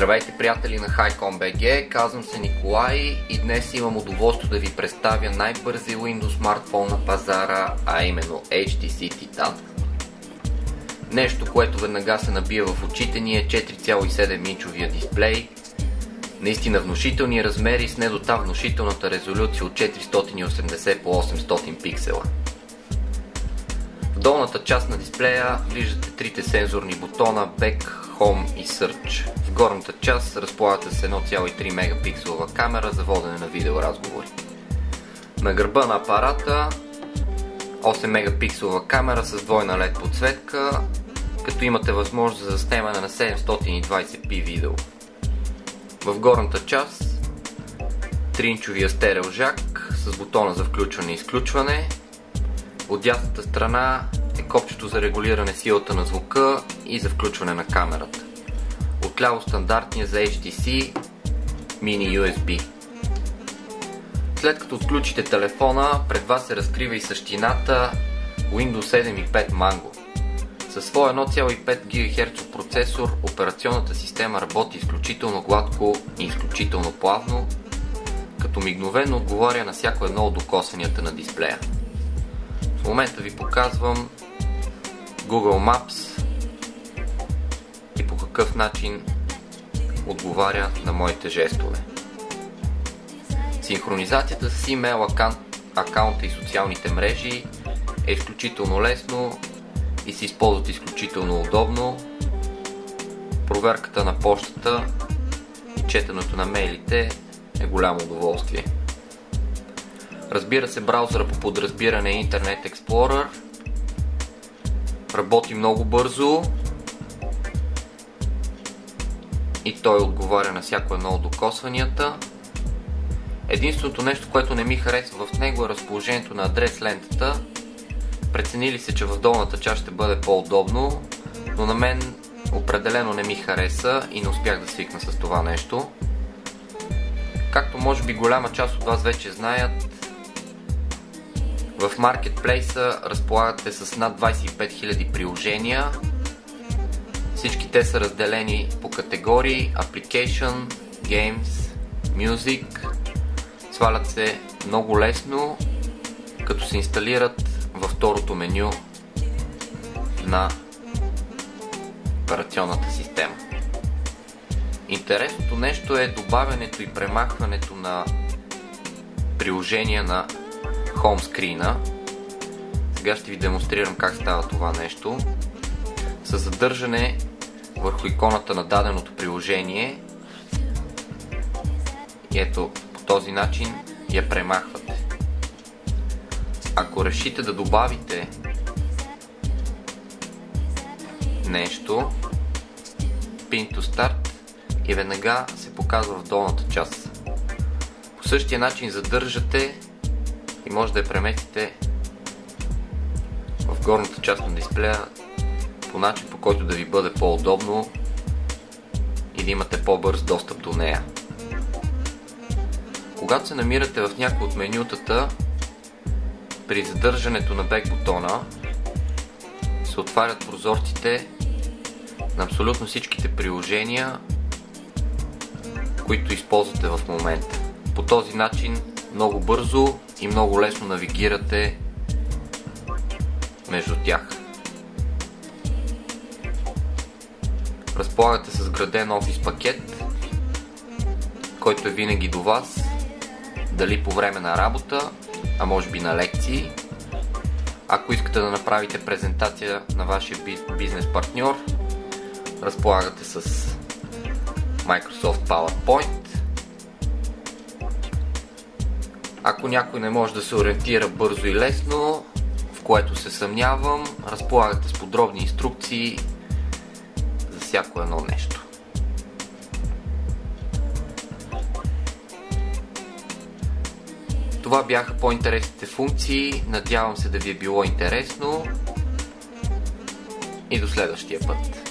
Здравейте, приятели на HiCom.bg, казвам се Николай и днес имам удоволствие да ви представя най-бързия Windows смартфон на пазара, а именно HTC Titan. Нещо, което веднага се набива в очите ни е 4,7 инчовия дисплей, наистина внушителни размери с не до там внушителната резолюция от 480 по 800 пиксела. В долната част на дисплея виждате трите сензорни бутона Back, Home и Search. В горната част разполагате с 1,3 мегапикселова камера за водене на видеоразговори. На гърба на апарата 8 мегапикселова камера с двойна LED подсветка, като имате възможност за заснемане на 720p видео. В горната част 3-инчовия стерео жак с бутона за включване и изключване. От дясната страна е копчето за регулиране силата на звука и за включване на камерата. Отляво стандартния за HTC Mini USB. След като отключите телефона, пред вас се разкрива и същината Windows 7.5 Mango. Със своя 1,5 ГГц процесор, операционната система работи изключително гладко и изключително плавно, като мигновено отговаря на всяко едно от докосванията на дисплея. В момента ви показвам Google Maps и по какъв начин отговаря на моите жестове. Синхронизацията с имейл акаунта и социалните мрежи е изключително лесно и се използват изключително удобно. Проверката на почтата и четенето на мейлите е голямо удоволствие. Разбира се, браузъра по подразбиране е Internet Explorer. Работи много бързо и той отговаря на всяко едно от докосванията. Единственото нещо, което не ми харесва в него е разположението на адрес лентата. Преценили се, че в долната част ще бъде по-удобно, но на мен определено не ми хареса и не успях да свикна с това нещо. Както може би голяма част от вас вече знаят, в Marketplace разполагате с над 25 000 приложения. Всички те са разделени по категории Application, Games, Music. Свалят се много лесно, като се инсталират във второто меню на операционната система. Интересното нещо е добавянето и премахването на приложения на хоумскрина. Сега ще ви демонстрирам как става това нещо. С задържане върху иконата на даденото приложение и ето по този начин я премахвате. Ако решите да добавите нещо, Pin to Start и веднага се показва в долната част. По същия начин задържате и може да я преместите в горната част на дисплея по начин, по който да ви бъде по-удобно и да имате по-бърз достъп до нея. Когато се намирате в някои от менютата, при задържането на Back бутона се отварят прозорците на абсолютно всичките приложения, които използвате в момента. По този начин много бързо и много лесно навигирате между тях. Разполагате с вграден офис пакет, който е винаги до вас, дали по време на работа, а може би на лекции. Ако искате да направите презентация на вашия бизнес партньор, разполагате с Microsoft PowerPoint. Ако някой не може да се ориентира бързо и лесно, в което се съмнявам, разполагате с подробни инструкции за всяко едно нещо. Това бяха по-интересните функции, надявам се да ви е било интересно и до следващия път.